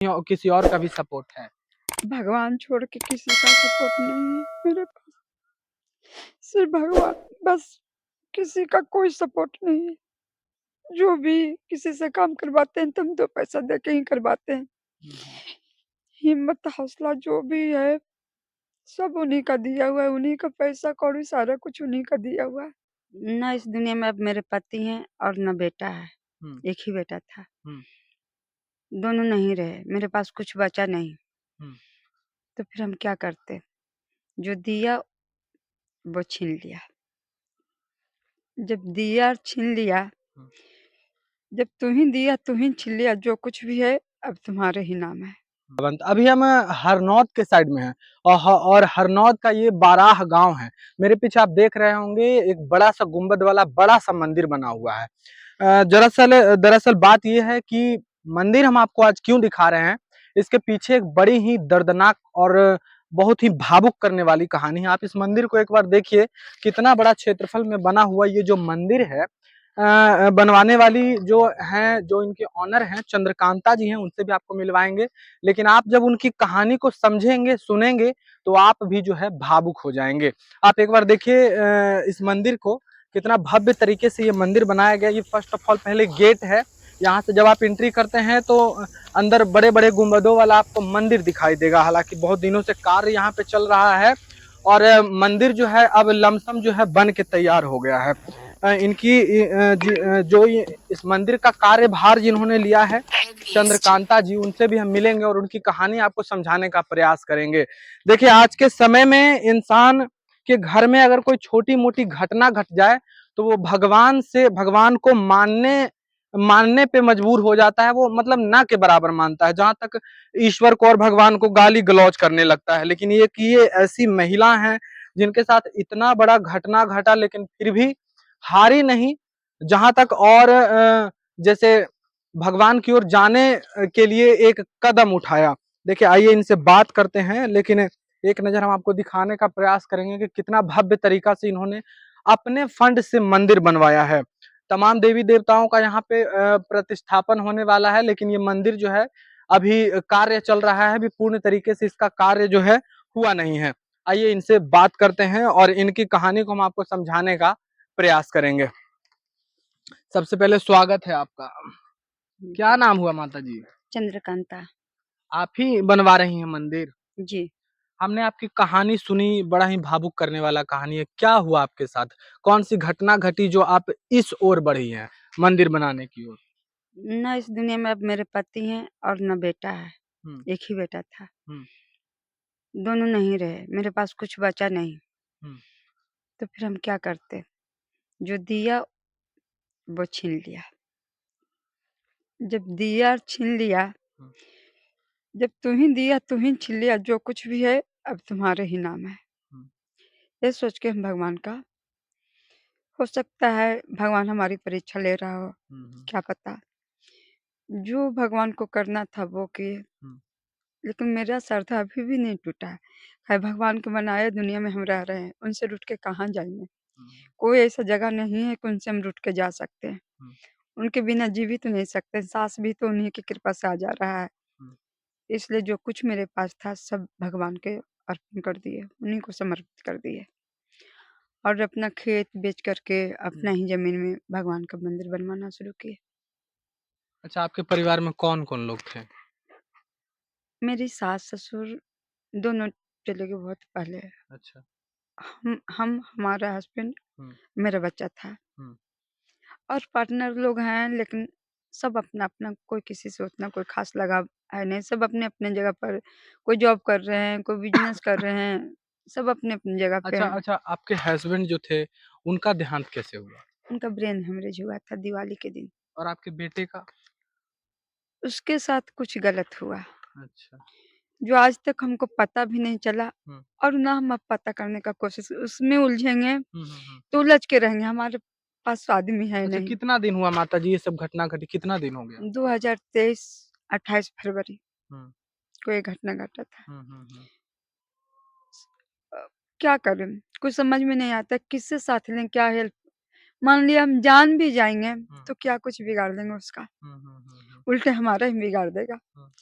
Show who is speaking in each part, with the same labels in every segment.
Speaker 1: किसी और का भी सपोर्ट है?
Speaker 2: भगवान छोड़ के किसी का सपोर्ट नहीं है मेरे पास, सिर्फ भगवान बस। किसी का कोई सपोर्ट नहीं है। जो भी किसी से काम करवाते हैं, तो हम 2 पैसा दे के ही करवाते हैं। हिम्मत, हौसला जो भी है, सब उन्हीं का दिया हुआ है। उन्हीं का पैसा कौड़ी सारा कुछ उन्हीं का दिया हुआ है। ना इस दुनिया में अब मेरे पति हैं और ना बेटा है।
Speaker 1: हुँ,
Speaker 2: एक ही बेटा था।
Speaker 1: हुँ,
Speaker 2: दोनों नहीं रहे, मेरे पास कुछ बचा नहीं।
Speaker 1: हुँ।
Speaker 2: तो फिर हम क्या करते? जो दिया वो छीन लिया। जब दिया छीन लिया,
Speaker 1: हुँ।
Speaker 2: जब तू ही दिया तू ही छीन लिया, जो कुछ भी है अब तुम्हारे ही नाम है।
Speaker 1: अभी हम हरनौत के साइड में हैं और हरनौत का ये बाराह गांव है। मेरे पीछे आप देख रहे होंगे एक बड़ा सा गुंबद वाला बड़ा सा मंदिर बना हुआ है। दरअसल बात ये है कि मंदिर हम आपको आज क्यों दिखा रहे हैं, इसके पीछे एक बड़ी ही दर्दनाक और बहुत ही भावुक करने वाली कहानी है। आप इस मंदिर को एक बार देखिए, कितना बड़ा क्षेत्रफल में बना हुआ ये जो मंदिर है। बनवाने वाली जो हैं, जो इनके ऑनर हैं चंद्रकांता जी हैं, उनसे भी आपको मिलवाएंगे। लेकिन आप जब उनकी कहानी को समझेंगे, सुनेंगे, तो आप भी जो है भावुक हो जाएंगे। आप एक बार देखिए इस मंदिर को, कितना भव्य तरीके से ये मंदिर बनाया गया। ये फर्स्ट ऑफ ऑल पहले गेट है। यहाँ से जब आप एंट्री करते हैं तो अंदर बड़े बड़े गुंबदों वाला आपको मंदिर दिखाई देगा। हालांकि बहुत दिनों से कार्य यहाँ पे चल रहा है और मंदिर जो है अब लमसम जो है बन के तैयार हो गया है। जो इस मंदिर का कार्यभार जिन्होंने लिया है, चंद्रकांता जी, उनसे भी हम मिलेंगे और उनकी कहानी आपको समझाने का प्रयास करेंगे। देखिए, आज के समय में इंसान के घर में अगर कोई छोटी मोटी घटना घट जाए तो वो भगवान को मानने पे मजबूर हो जाता है। वो मतलब ना के बराबर मानता है, जहां तक ईश्वर को और भगवान को गाली गलौज करने लगता है। लेकिन ये ऐसी महिला हैं जिनके साथ इतना बड़ा घटना घटा, लेकिन फिर भी हारी नहीं। जहां तक और जैसे भगवान की ओर जाने के लिए एक कदम उठाया। देखिए, आइए इनसे बात करते हैं, लेकिन एक नजर हम आपको दिखाने का प्रयास करेंगे कि कितना भव्य तरीका से इन्होंने अपने फंड से मंदिर बनवाया है। तमाम देवी देवताओं का यहाँ पे प्रतिष्ठापन होने वाला है, लेकिन ये मंदिर जो है अभी कार्य चल रहा है। अभी पूर्ण तरीके से इसका कार्य जो है हुआ नहीं है। आइए इनसे बात करते हैं और इनकी कहानी को हम आपको समझाने का प्रयास करेंगे। सबसे पहले स्वागत है आपका। क्या नाम हुआ माता जी?
Speaker 2: चंद्रकांता।
Speaker 1: आप ही बनवा रही हैं मंदिर?
Speaker 2: जी।
Speaker 1: हमने आपकी कहानी सुनी, बड़ा ही भावुक करने वाला कहानी है। क्या हुआ आपके साथ? कौन सी घटना घटी जो आप इस ओर बढ़ी हैं, मंदिर बनाने की ओर?
Speaker 2: ना इस दुनिया में अब मेरे पति हैं और ना बेटा है।
Speaker 1: हुँ,
Speaker 2: एक ही बेटा था।
Speaker 1: हुँ,
Speaker 2: दोनों नहीं रहे, मेरे पास कुछ बचा नहीं।
Speaker 1: हुँ,
Speaker 2: तो फिर हम क्या करते? जो दिया वो छीन लिया। जब दिया छीन लिया,
Speaker 1: हुँ,
Speaker 2: जब तू ही दिया तू ही छीन लिया, जो कुछ भी है अब तुम्हारे ही नाम है।
Speaker 1: हुँ,
Speaker 2: ये सोच के हम भगवान का, हो सकता है भगवान हमारी परीक्षा ले रहा हो,
Speaker 1: हुँ, हुँ,
Speaker 2: क्या पता। जो भगवान को करना था वो किए,
Speaker 1: हुँ,
Speaker 2: लेकिन मेरा श्रद्धा अभी भी नहीं टूटा है। है भगवान के बनाए दुनिया में हम रह रहे हैं, उनसे रूठ के कहाँ जाएँगे?
Speaker 1: हुँ,
Speaker 2: कोई ऐसा जगह नहीं है कि उनसे हम रूठ के जा सकते हैं।
Speaker 1: हुँ,
Speaker 2: उनके बिना जी भी तो नहीं सकते, साँस भी तो उन्हीं की कृपा से आ जा रहा है।
Speaker 1: हुँ।
Speaker 2: इसलिए जो कुछ मेरे पास था सब भगवान के अर्पण कर दिए, उन्हीं को समर्पित कर दिए और अपना खेत बेच कर के अपना ही ज़मीन में भगवान का मंदिर बनवाना शुरू किए।
Speaker 1: अच्छा, आपके परिवार में कौन-कौन लोग थे?
Speaker 2: मेरी सास-ससुर दोनों चले गए बहुत पहले।
Speaker 1: अच्छा।
Speaker 2: हमारा हस्बैंड,
Speaker 1: हुँ,
Speaker 2: मेरा बच्चा था
Speaker 1: हुँ,
Speaker 2: और पार्टनर लोग हैं, लेकिन सब अपना-अपना, कोई किसी से उतना कोई ख़ास लगाव है नहीं। सब अपने-अपने जगह पर, कोई जॉब कर रहे हैं, कोई बिज़नेस कर रहे हैं, सब अपनी-अपनी जगह पे
Speaker 1: अच्छा,
Speaker 2: हैं।
Speaker 1: अच्छा, आपके हस्बैंड जो थे, उनका देहांत कैसे हुआ?
Speaker 2: उनका ब्रेन हेमरेज हुआ था दिवाली के दिन।
Speaker 1: और आपके बेटे का?
Speaker 2: उसके साथ कुछ गलत हुआ,
Speaker 1: अच्छा।
Speaker 2: जो आज तक हमको पता भी नहीं चला
Speaker 1: हुँ,
Speaker 2: और ना हम अब पता करने का कोशिश उसमें उलझेंगे,
Speaker 1: हुँ, हुँ, हुँ।
Speaker 2: तो उलझ के रहेंगे, हमारे पास आदमी है
Speaker 1: अच्छा,
Speaker 2: नहीं।
Speaker 1: कितना दिन हुआ माताजी ये सब घटना घटी, कितना दिन हो गया?
Speaker 2: 2023 28 फरवरी
Speaker 1: हुँ,
Speaker 2: को ये घटना घटा था।
Speaker 1: हुँ, हुँ, हुँ,
Speaker 2: अ, क्या करें? कुछ समझ में नहीं आता किससे साथ लें, क्या हेल्प। मान लिया हम जान भी जाएँगे,
Speaker 1: हुँ,
Speaker 2: तो क्या कुछ बिगाड़ देंगे उसका,
Speaker 1: हुँ, हुँ, हुँ, हुँ,
Speaker 2: उल्टे हमारा ही बिगाड़ देगा।
Speaker 1: हुँ।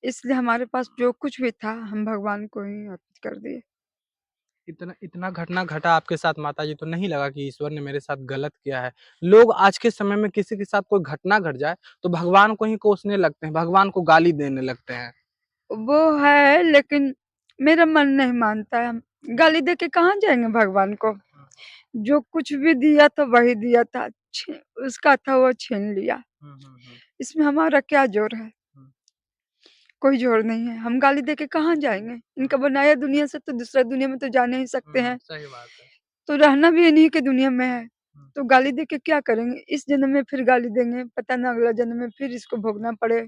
Speaker 2: इसलिए हमारे पास जो कुछ भी था हम भगवान को ही अर्पित कर दिए।
Speaker 1: इतना इतना घटना घटा आपके साथ माताजी, तो नहीं लगा कि ईश्वर ने मेरे साथ गलत किया है? लोग आज के समय में किसी के साथ कोई घटना घट जाए तो भगवान को ही कोसने लगते हैं, भगवान को गाली देने लगते हैं।
Speaker 2: वो है लेकिन मेरा मन नहीं मानता है। हम गाली दे के कहाँ जाएँगे भगवान को? जो कुछ भी दिया तो वही दिया था, छी उसका था वो छीन लिया। इसमें हमारा क्या ज़ोर है? कोई ज़ोर नहीं है। हम गाली दे के कहाँ जाएँगे? इनका बनाया दुनिया से तो दूसरा दुनिया में तो जा नहीं सकते हैं।
Speaker 1: सही बात है।
Speaker 2: तो रहना भी इन्हीं की दुनिया में है। तो गाली दे के क्या करेंगे? इस जन्म में फिर गाली देंगे, पता ना अगला जन्म में फिर इसको भोगना पड़े।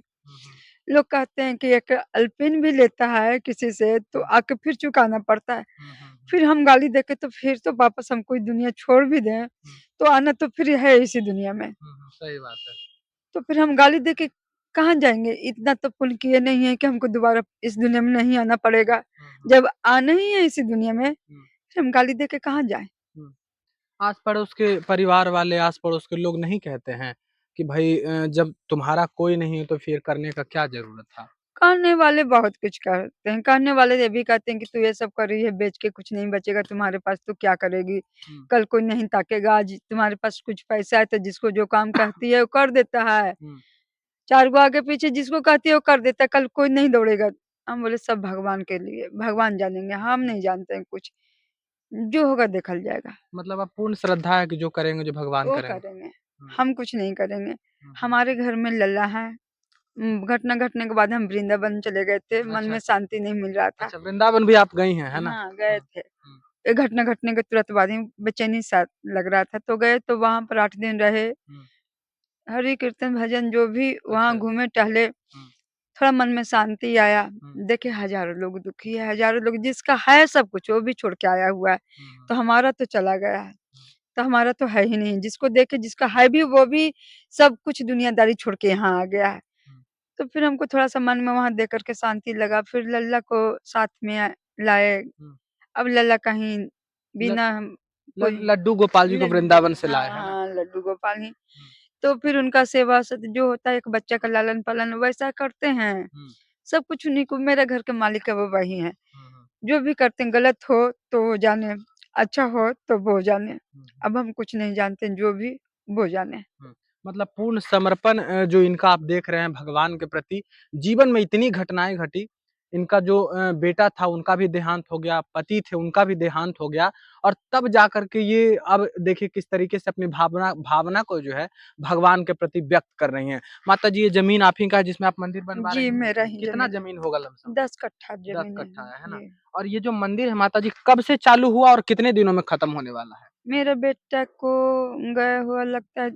Speaker 2: लोग कहते हैं कि एक अल्पीन भी लेता है किसी से तो आके फिर चुकाना पड़ता है। फिर हम गाली देके तो फिर तो वापस हम कोई दुनिया छोड़ भी दें, तो आना तो फिर है इसी दुनिया में।
Speaker 1: सही बात है।
Speaker 2: तो फिर हम गाली देके कहाँ जाएँगे? इतना तो पुण्य किए नहीं है कि हमको दोबारा इस दुनिया में नहीं आना पड़ेगा। जब आना ही है इसी दुनिया में, फिर हम गाली देके कहाँ जाएँ?
Speaker 1: आस-पड़ोस के परिवार वाले, आस-पड़ोस के लोग नहीं कहते हैं कि भई जब तुम्हारा कोई नहीं है तो फिर करने का क्या ज़रूरत था?
Speaker 2: कहने वाले बहुत कुछ कहते हैं, कहने वाले ये भी कहते हैं कि तू ये सब कर रही है, बेच के कुछ नहीं बचेगा तुम्हारे पास, तू क्या करेगी? कल कोई नहीं ताकेगा, आज तुम्हारे पास कुछ पैसा है तो जिसको जो काम कहती है वो कर देता है। 4 गो आगे पीछे जिसको कहती है वो कर देता है, कल कोई नहीं दौड़ेगा। हम बोले सब भगवान के लिए, भगवान जानेंगे, हम नहीं जानते हैं कुछ। जो होगा देखल जाएगा,
Speaker 1: मतलब आप पूर्ण श्रद्धा है कि जो करेंगे, जो भगवान
Speaker 2: वो
Speaker 1: करेंगे।
Speaker 2: करेंगे,
Speaker 1: हुँ,
Speaker 2: हम कुछ नहीं करेंगे।
Speaker 1: हुँ, हुँ।
Speaker 2: हमारे घर में लल्ला है। घटना घटने के बाद हम वृंदावन चले गए थे, मन
Speaker 1: अच्छा,
Speaker 2: में
Speaker 1: अच्छा।
Speaker 2: शांति नहीं मिल रहा था।
Speaker 1: अच्छा, वृंदावन भी आप गई हैं, है ना?
Speaker 2: हाँ, गए
Speaker 1: हुँ,
Speaker 2: थे।
Speaker 1: हुँ।
Speaker 2: ये घटना घटने के तुरंत बाद ही बेचैनी सा लग रहा था, तो गए तो वहाँ पर 8 दिन रहे।
Speaker 1: हुँ।
Speaker 2: हरि कीर्तन भजन जो भी
Speaker 1: अच्छा,
Speaker 2: वहाँ घूमे टहले,
Speaker 1: हुँ,
Speaker 2: थोड़ा मन में शांति आया।
Speaker 1: हुँ,
Speaker 2: देखे हज़ारों लोग दुखी है, हज़ारों लोग जिसका है सब कुछ वो भी छोड़ के आया हुआ है,
Speaker 1: हुँ, हुँ,
Speaker 2: तो हमारा तो चला गया है। तो हमारा तो है ही नहीं, जिसको देखे जिसका है भी वो भी सब कुछ दुनियादारी छोड़ के यहाँ आ गया है।
Speaker 1: हुँ,
Speaker 2: तो फिर हमको थोड़ा-सा मन में वहाँ देख कर के शांति लगा, फिर लल्ला को साथ में लाए।
Speaker 1: हुँ।
Speaker 2: अब लल्ला कहीं
Speaker 1: ल
Speaker 2: बिना
Speaker 1: ल
Speaker 2: कोई
Speaker 1: लड्डू गोपाल जी को
Speaker 2: लड्डू
Speaker 1: वृंदावन से
Speaker 2: हाँ,
Speaker 1: लाए, है ना?
Speaker 2: हाँ, लड्डू गोपाल ही।
Speaker 1: हुँ,
Speaker 2: तो फिर उनका सेवा सत जो होता है एक बच्चा का लालन-पालन वैसा करते हैं।
Speaker 1: हुँ,
Speaker 2: सब कुछ उन्हीं को मेरे घर के मालिक है वो वही हैं।
Speaker 1: हुँ, हुँ,
Speaker 2: जो भी करते हैं गलत हो तो वो जाने, अच्छा हो तो वो जाने।
Speaker 1: हुँ, हुँ।
Speaker 2: अब हम कुछ नहीं जानते जो भी वो जाने।
Speaker 1: हुँ, मतलब पूर्ण समर्पण जो इनका आप देख रहे हैं भगवान के प्रति, जीवन में इतनी घटनाएँ घटी, इनका जो बेटा था उनका भी देहांत हो गया, पति थे उनका भी देहांत हो गया और तब जाकर के ये अब देखिए किस तरीके से अपनी भावना भावना को जो है भगवान के प्रति व्यक्त कर रही हैं। माताजी ये ज़मीन आप ही का है जिसमें आप मंदिर बनवा
Speaker 2: जी,
Speaker 1: रही हैं?
Speaker 2: मेरा ही
Speaker 1: कितना
Speaker 2: ज़मीन है।
Speaker 1: ज़मीन होगा लमसम?
Speaker 2: 10 कट्ठा
Speaker 1: 10
Speaker 2: ज़मीन है।
Speaker 1: कट्ठा है ना?
Speaker 2: जी।
Speaker 1: और ये जो मंदिर है माताजी कब से चालू हुआ और कितने दिनों में खत्म होने वाला है?
Speaker 2: मेरे बेटा को गए हुआ लगता है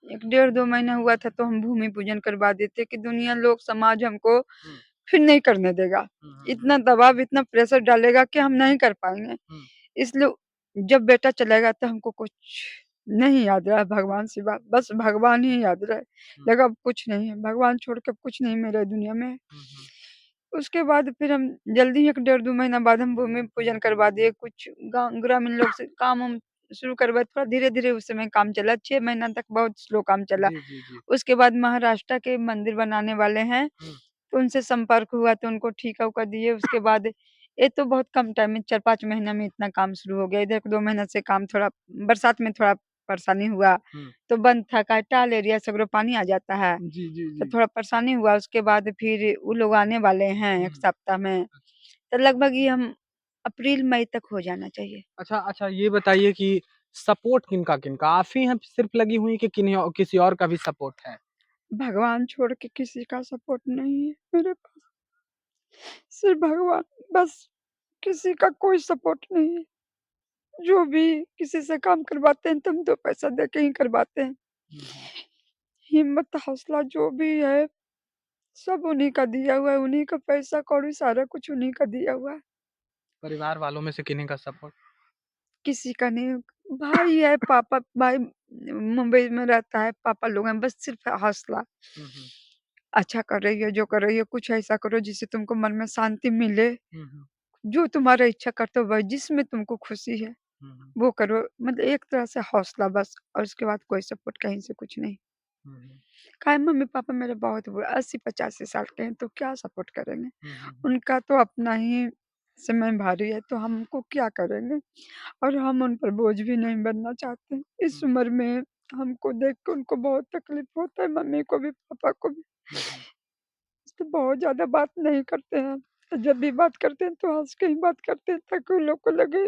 Speaker 2: 1 डेढ़ 2 महीना हुआ था तो हम भूमि पूजन करवा देते कि दुनिया लोग समाज हमको
Speaker 1: हुँ,
Speaker 2: फिर नहीं करने देगा।
Speaker 1: हुँ, हुँ, हुँ,
Speaker 2: इतना दबाव, इतना प्रेशर डालेगा कि हम नहीं कर पाएँगे।
Speaker 1: हुँ,
Speaker 2: इसलिए जब बेटा चला गया तो हमको कुछ नहीं याद रहा भगवान सिवा, बस भगवान ही याद रहे।
Speaker 1: हुँ,
Speaker 2: लगा अब कुछ नहीं है, भगवान छोड़ के अब कुछ नहीं मेरे दुनिया में।
Speaker 1: हुँ, हुँ,
Speaker 2: उसके बाद फिर हम जल्दी ही 1 डेढ़ 2 महीना बाद हम भूमि पूजन करवा दिए। कुछ गाँव ग्रामीण लोग से काम हम शुरू करवाए, थोड़ा धीरे-धीरे उस समय काम चला, 6 महीना तक बहुत स्लो काम चला।
Speaker 1: जी, जी, जी।
Speaker 2: उसके बाद महाराष्ट्र के मंदिर बनाने वाले हैं,
Speaker 1: हुँ,
Speaker 2: तो उनसे संपर्क हुआ तो उनको ठेका-वेका दिए। उसके बाद ये तो बहुत कम टाइम में 4-5 महीना में इतना काम शुरू हो गया। इधर 2 महीना से काम थोड़ा बरसात में थोड़ा परेशानी हुआ,
Speaker 1: हुँ।
Speaker 2: तो बंद था, काहे टाल एरिया सगरो पानी आ जाता है।
Speaker 1: जी, जी,
Speaker 2: तो
Speaker 1: जी।
Speaker 2: थोड़ा परेशानी हुआ, उसके बाद फिर वो लोग आने वाले हैं 1
Speaker 1: हुँ।
Speaker 2: सप्ताह में, तो लगभग ये हम अप्रैल मई तक हो जाना चाहिए।
Speaker 1: अच्छा, अच्छा ये बताइए कि सपोर्ट किनका-किनका? आप ही हैं सिर्फ़ लगी हुई कि किन्हीं औ किसी और का भी सपोर्ट है?
Speaker 2: भगवान छोड़ के किसी का सपोर्ट नहीं है मेरे पास, सिर्फ भगवान बस, किसी का कोई सपोर्ट नहीं है। जो भी किसी से काम करवाते हैं तो हम 2 पैसा दे के ही करवाते हैं।
Speaker 1: हुँ, हुँ।
Speaker 2: हिम्मत, हौसला जो भी है, सब उन्हीं का दिया हुआ है, उन्हीं का पैसा कौड़ी सारा कुछ उन्हीं का दिया हुआ है।
Speaker 1: परिवार वालों में से किन्हीं का सपोर्ट?
Speaker 2: किसी का नहीं, भाई है, पापा भाई मुंबई में रहता है, पापा लोग हैं, बस सिर्फ हौसला।
Speaker 1: हुँ, हुँ।
Speaker 2: अच्छा कर रही हो, जो कर रही हो, कुछ ऐसा करो जिससे तुमको मन में शांति मिले।
Speaker 1: हुँ, हुँ।
Speaker 2: जो तुम्हारा इच्छा करते हो वही, जिसमें तुमको खुशी है,
Speaker 1: हुँ, हुँ।
Speaker 2: वो करो। मतलब एक तरह से हौसला बस, और उसके बाद कोई सपोर्ट कहीं से कुछ नहीं। काहे मम्मी-पापा मेरे बहुत बुढ़े 80-85 साल के हैं, तो क्या सपोर्ट करेंगे?
Speaker 1: हुँ, हुँ, हुँ।
Speaker 2: उनका तो अपना ही समय भारी है, तो हमको क्या करेंगे? और हम उन पर बोझ भी नहीं बनना चाहते। इस
Speaker 1: हुँ,
Speaker 2: उम्र में हमको देख के उनको बहुत तकलीफ होता है, मम्मी को भी, पापा को भी।
Speaker 1: हुँ, हुँ।
Speaker 2: तो बहुत ज़्यादा बात नहीं करते हैं। तो जब भी बात करते हैं, तो हँस के ही बात करते हैं, ताकि उन लोग को लगे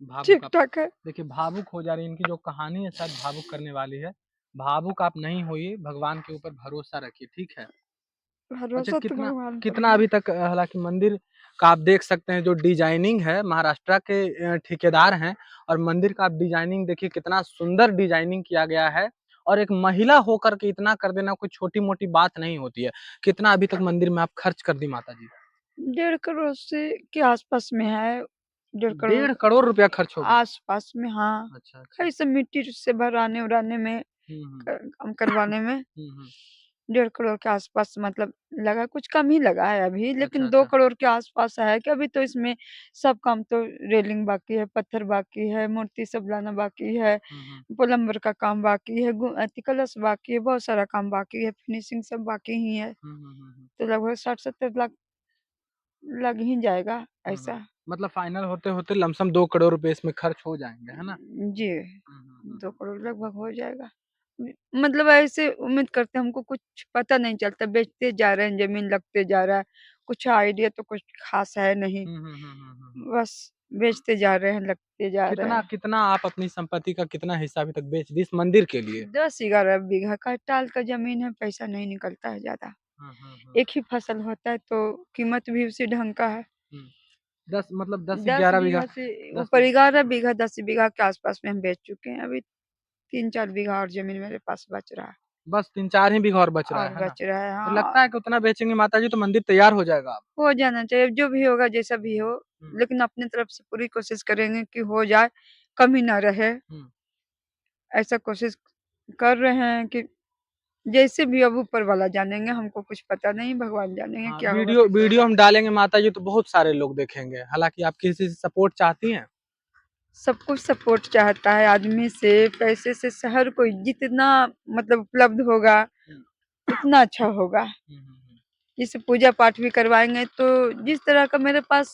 Speaker 1: भावुक आप
Speaker 2: ठीक-ठाक है।
Speaker 1: देखिए भावुक हो जा रही हैं, इनकी जो कहानी है शायद भावुक करने वाली है। भावुक आप नहीं होइए, भगवान के ऊपर भरोसा रखिए, ठीक है? अच्छा
Speaker 2: भरोसा तो
Speaker 1: कितना
Speaker 2: भगवान पर
Speaker 1: कितना
Speaker 2: है।
Speaker 1: अभी तक हालाँकि मंदिर का आप देख सकते हैं जो डिज़ाइनिंग है महाराष्ट्र के ठेकेदार हैं और मंदिर का आप डिज़ाइनिंग देखिए कितना सुंदर डिज़ाइनिंग किया गया है और एक महिला होकर के इतना कर देना कोई छोटी-मोटी बात नहीं होती है। कितना अभी तक मंदिर में आप खर्च कर दी माताजी?
Speaker 2: 1.5 करोड़ से के आस-पास में है, 1.5 करोड़
Speaker 1: 1.5 करोड़ रुपया खर्च हो गया।
Speaker 2: आस-पास में, हाँ।
Speaker 1: अच्छा, अच्छा।
Speaker 2: ऐसे मिट्टी से भराने-वराने में,
Speaker 1: हुँ, हुँ।
Speaker 2: काम करवाने में
Speaker 1: हुँ, हुँ।
Speaker 2: 1.5 करोड़ के आस-पास मतलब लगा, कुछ कम ही लगा है अभी,
Speaker 1: अच्छा,
Speaker 2: लेकिन 2
Speaker 1: अच्छा।
Speaker 2: करोड़ के आस-पास है कि अभी तो इसमें सब काम तो रेलिंग बाकी है, पत्थर बाकी है, मूर्ति सब लाना बाकी है,
Speaker 1: हुँ, हुँ।
Speaker 2: प्लम्बर का काम बाकी है, कलश बाकी है, बहुत सारा काम बाकी है, फिनिशिंग सब बाकी ही है।
Speaker 1: हुँ, हुँ, हुँ, हुँ।
Speaker 2: तो लगभग 60-70 लाख लग ही जाएगा
Speaker 1: हुँ, हुँ।
Speaker 2: ऐसा।
Speaker 1: मतलब फाइनल होते-होते लमसम 2 करोड़ रुपए इसमें खर्च हो जाएँगे, है ना?
Speaker 2: जी,
Speaker 1: हुँ, हुँ, हुँ,
Speaker 2: 2
Speaker 1: हुँ।
Speaker 2: करोड़ लगभग हो जाएगा। मतलब ऐसे उम्मीद करते हैं, हमको कुछ पता नहीं चलता, बेचते जा रहे हैं, ज़मीन लगते जा रहा है, कुछ आइडिया तो कुछ ख़ास है नहीं,
Speaker 1: हुँ, हुँ, हुँ, हुँ, हुँ, हुँ।
Speaker 2: बस बेचते जा रहे हैं, लगते जा रहे
Speaker 1: कितना
Speaker 2: हैं।
Speaker 1: कितना आप अपनी संपत्ति का कितना हिस्सा अभी तक बेच दी इस मंदिर के लिए?
Speaker 2: 10-11 बीघा का टाल का ज़मीन है, पैसा नहीं निकलता है ज़्यादा।
Speaker 1: हुँ, हुँ, हुँ,
Speaker 2: एक ही फसल होता है, तो कीमत भी उसी ढंग का है।
Speaker 1: हुँ। 10 मतलब
Speaker 2: 10
Speaker 1: 10-11 बीघा
Speaker 2: बीघा से
Speaker 1: 10
Speaker 2: ऊपर 11 बीघा, 10 बीघा के आस-पास में हम बेच चुके हैं। अभी 3-4 बीघा और ज़मीन मेरे पास बच रहा है,
Speaker 1: बस 3-4 ही बीघा और बच रहा
Speaker 2: और
Speaker 1: है ना?
Speaker 2: बच रहा है,
Speaker 1: तो
Speaker 2: हाँ।
Speaker 1: लगता है कि उतना बेचेंगे माताजी तो मंदिर तैयार हो जाएगा अब?
Speaker 2: हो जाना चाहिए, जो भी होगा, जैसा भी हो,
Speaker 1: हुँ,
Speaker 2: लेकिन अपनी तरफ से पूरी कोशिश करेंगे कि हो जाए, कमी ना रहे।
Speaker 1: हुँ।
Speaker 2: ऐसा कोशिश कर रहे हैं कि जैसे भी अब ऊपर वाला जानेंगे, हमको कुछ पता नहीं, भगवान जानेंगे
Speaker 1: हाँ,
Speaker 2: क्या होगा,
Speaker 1: वीडियो
Speaker 2: कैसे
Speaker 1: वीडियो
Speaker 2: होगा।
Speaker 1: हम डालेंगे माताजी तो बहुत सारे लोग देखेंगे। हालाँकि आप किसी से सपोर्ट चाहती हैं?
Speaker 2: सब कुछ सपोर्ट चाहता है आदमी से, पैसे से, हर कोई जितना मतलब उपलब्ध होगा,
Speaker 1: हुँ,
Speaker 2: उतना अच्छा होगा।
Speaker 1: हुँ, हुँ, हुँ।
Speaker 2: जैसे पूजा-पाठ भी करवाएँगे, तो जिस तरह का मेरे पास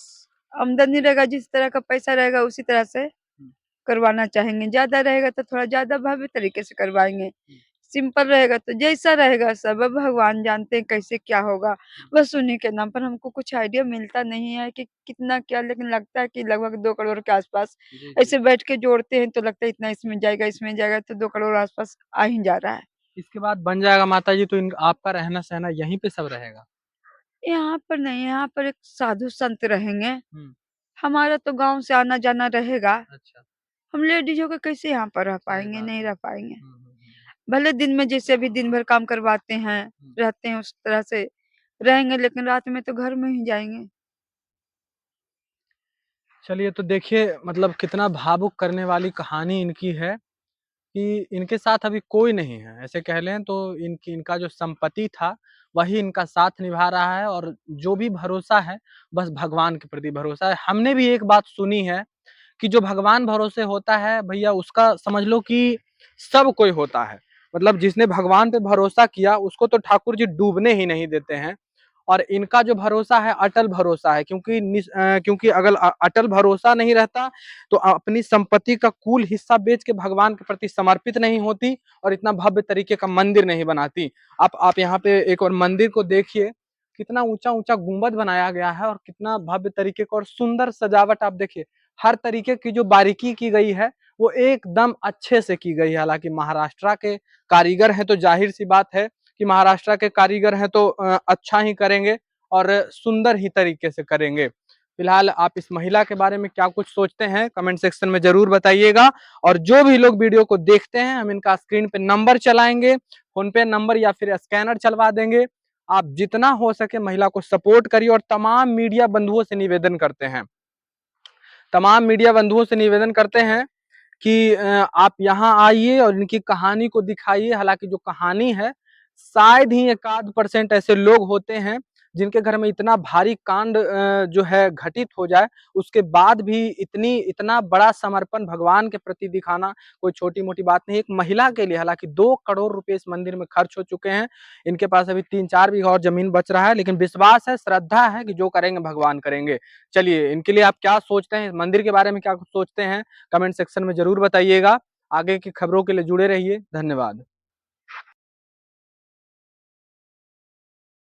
Speaker 2: आमदनी रहेगा, जिस तरह का पैसा रहेगा, उसी तरह से
Speaker 1: हुँ,
Speaker 2: करवाना चाहेंगे। ज़्यादा रहेगा तो थोड़ा ज़्यादा भव्य तरीके से करवाएँगे।
Speaker 1: हुँ,
Speaker 2: सिंपल रहेगा तो जैसा रहेगा सब, अब भगवान जानते हैं कैसे क्या होगा।
Speaker 1: हुँ।
Speaker 2: बस उन्हीं के नाम पर हमको कुछ आइडिया मिलता नहीं है कि कितना क्या, लेकिन लगता है कि लगभग 2 करोड़ के आस-पास।
Speaker 1: जी, जी।
Speaker 2: ऐसे बैठ के जोड़ते हैं तो लगता है इतना इसमें जाएगा, तो 2 करोड़ आस-पास आ ही जा रहा है।
Speaker 1: इसके बाद बन जाएगा माताजी तो इन आपका रहना-सहना यहीं पे सब रहेगा?
Speaker 2: यहाँ पर नहीं, यहाँ पर एक साधु संत रहेंगे।
Speaker 1: हुँ,
Speaker 2: हमारा तो गाँव से आना-जाना रहेगा।
Speaker 1: अच्छा,
Speaker 2: हम लेडीज़ होके कैसे यहाँ पर रह
Speaker 1: सही
Speaker 2: पाएँगे?
Speaker 1: बात
Speaker 2: नहीं
Speaker 1: है।
Speaker 2: रह पाएँगे।
Speaker 1: हुँ, हुँ, हुँ,
Speaker 2: भले दिन में जैसे अभी दिन भर काम करवाते हैं,
Speaker 1: हुँ।
Speaker 2: रहते हैं उस तरह से रहेंगे, लेकिन रात में तो घर में ही जाएँगे।
Speaker 1: चलिए तो देखिए मतलब कितना भावुक करने वाली कहानी इनकी है कि इनके साथ अभी कोई नहीं है। ऐसे कह लें तो इनका जो संपत्ति था, वही इनका साथ निभा रहा है और जो भी भरोसा है, बस भगवान के प्रति भरोसा है। हमने भी एक बात सुनी है कि जो भगवान भरोसे होता है भैया उसका समझ लो कि सब कोई होता है। मतलब जिसने भगवान पे भरोसा किया उसको तो ठाकुर जी डूबने ही नहीं देते हैं। और इनका जो भरोसा है अटल भरोसा है क्योंकि अगर अटल भरोसा नहीं रहता तो अपनी संपत्ति का कुल हिस्सा बेच के भगवान के प्रति समर्पित नहीं होती और इतना भव्य तरीके का मंदिर नहीं बनाती। आप यहाँ पे एक और मंदिर को देखिए, कितना ऊँचा-ऊँचा गुंबद बनाया गया है और कितना भव्य तरीके का और सुंदर सजावट आप देखिए। हर तरीके की जो बारीकी की गई है, वो एकदम अच्छे से की गई है। हालाँकि महाराष्ट्र के कारीगर हैं तो ज़ाहिर-सी बात है कि महाराष्ट्र के कारीगर हैं तो अच्छा ही करेंगे और सुंदर ही तरीके से करेंगे। फिलहाल आप इस महिला के बारे में क्या कुछ सोचते हैं कमेंट सेक्शन में ज़रूर बताइएगा और जो भी लोग वीडियो को देखते हैं हम इनका स्क्रीन पे नंबर चलाएँगे, फ़ोन पे नंबर या फिर स्कैनर चलवा देंगे। आप जितना हो सके महिला को सपोर्ट करिए और तमाम मीडिया बंधुओं से निवेदन करते हैं तमाम मीडिया बंधुओं से निवेदन करते हैं कि आप यहाँ आइए और इनकी कहानी को दिखाइए। हालाँकि जो कहानी है, शायद ही 1 आध % ऐसे लोग होते हैं, जिनके घर में इतना भारी कांड जो है घटित हो जाए, उसके बाद भी इतना बड़ा समर्पण भगवान के प्रति दिखाना कोई छोटी-मोटी बात नहीं है। एक महिला के लिए हालाँकि 2 करोड़ रुपए इस मंदिर में खर्च हो चुके हैं। इनके पास अभी 3-4 बीघा और ज़मीन बच रहा है, लेकिन विश्वास है, श्रद्धा है कि जो करेंगे भगवान करेंगे। चलिए, इनके लिए आप क्या सोचते हैं? इस मंदिर के बारे में क्या कुछ सोचते हैं? कमेंट सेक्शन में ज़रूर बताइएगा। आगे की खबरों के लिए जुड़े रहिए। धन्यवाद।